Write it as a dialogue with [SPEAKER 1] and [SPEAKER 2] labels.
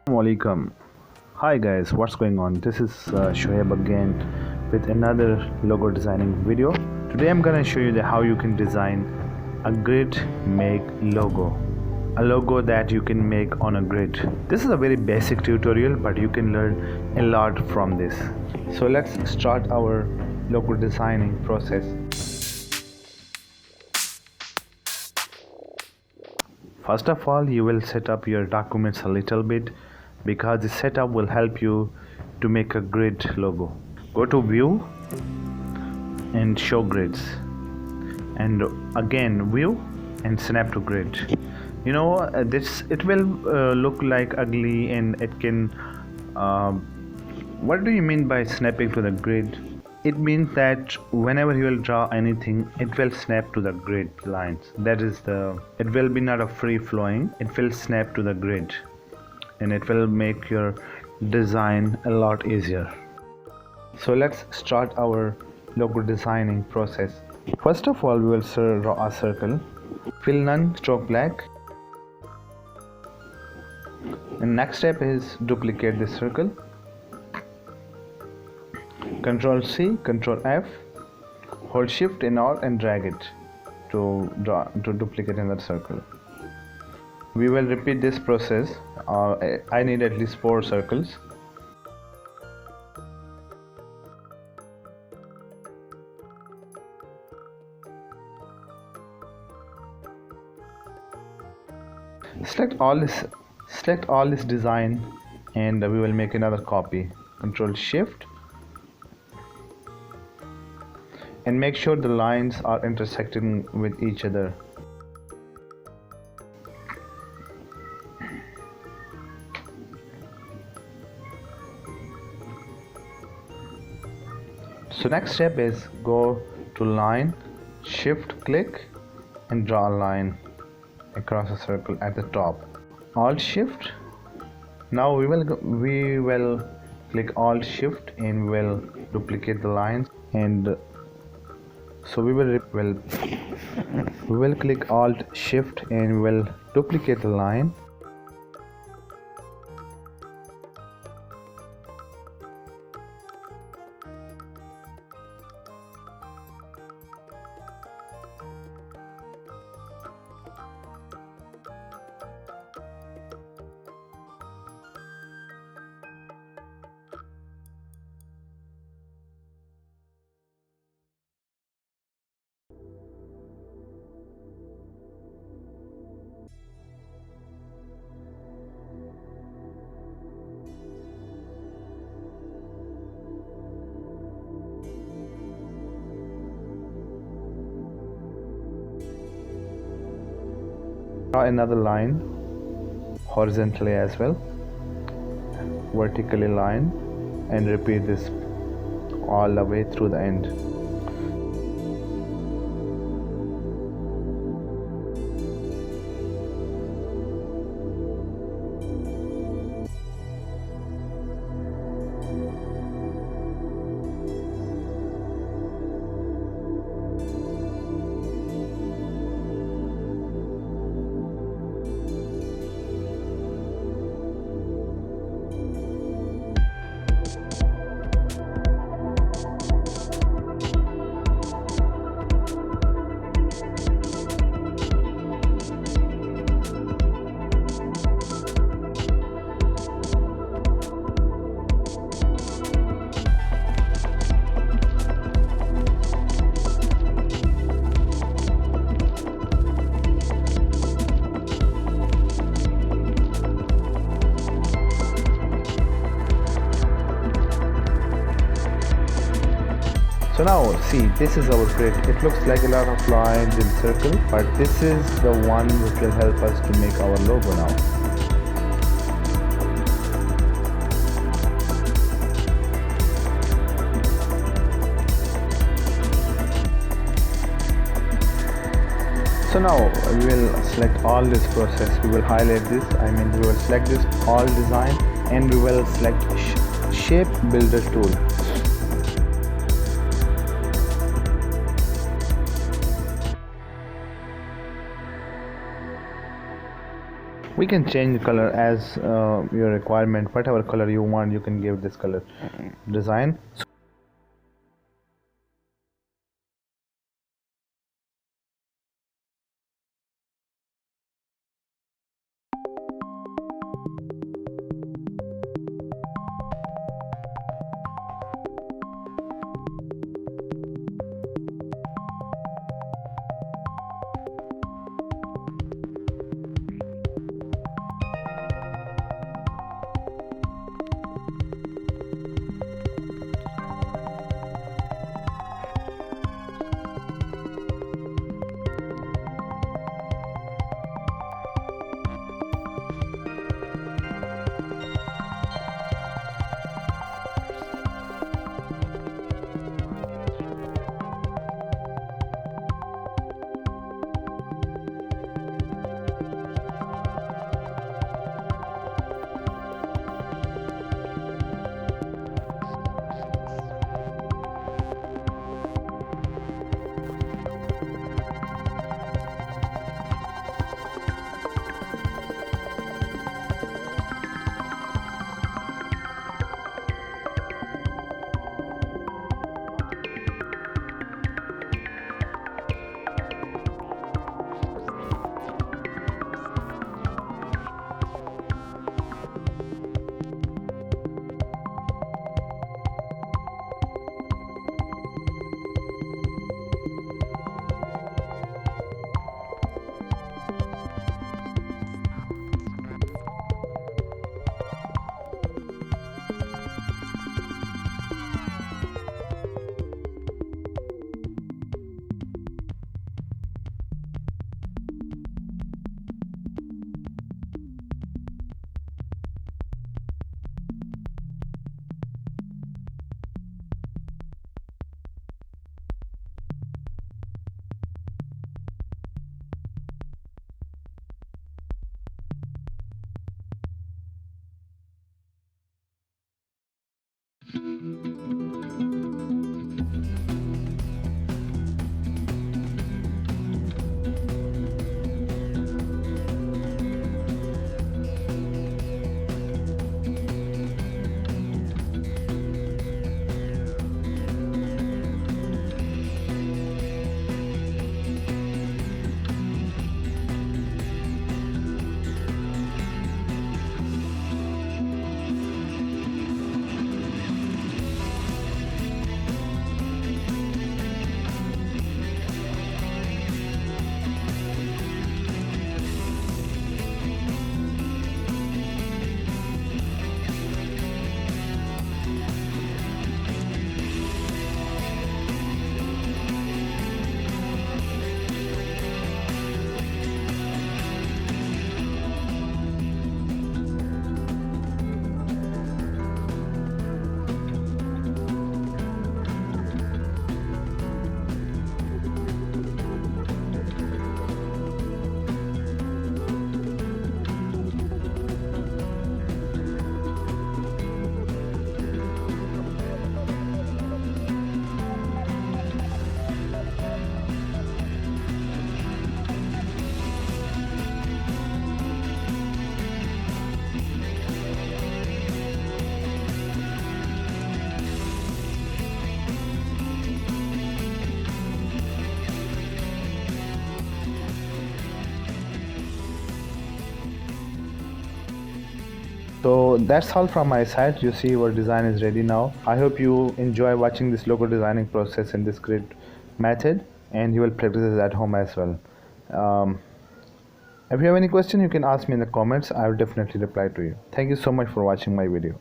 [SPEAKER 1] Allikum. Hi guys, what's going on? This is Shoaib again with another logo designing video. Today I'm gonna show you how you can design a grid make logo, a logo that you can make on a grid. This is a very basic tutorial, but you can learn a lot from this. So let's start our logo designing process. First of all, you will set up your documents a little bit, because the setup will help you to make a grid logo. Go to view and show grids, and again view and snap to grid. You know, it will look like ugly, and it can what do you mean by snapping to the grid? It means that whenever you will draw anything, it will snap to the grid lines. It will be not a free flowing, it will snap to the grid, and it will make your design a lot easier. So let's start our logo designing process. First of all, we will draw a circle. Fill none, stroke black. And next step is duplicate this circle. Control C, Control F, hold Shift and Alt and drag it to duplicate another circle. We will repeat this process. I need at least 4 circles. Select all this design, and we will make another copy. Control Shift, and make sure the lines are intersecting with each other. So next step is go to line, shift click and draw a line across a circle at the top. Alt Shift. Now we will click Alt Shift and we will duplicate the lines, and so we will click Alt Shift and we will duplicate the line. Draw another line horizontally as well, vertically line, and repeat this all the way through the end. So now see, this is our grid. It looks like a lot of lines in circle, but this is the one which will help us to make our logo now. So now we will select all this process. We will highlight this, we will select this all design, and we will select shape builder tool. We can change the color as your requirement. Whatever color you want, you can give this color design. So that's all from my side. You see our design is ready now. I hope you enjoy watching this logo designing process in this grid method, and you will practice it at home as well. If you have any question, you can ask me in the comments. I will definitely reply to you. Thank you so much for watching my video.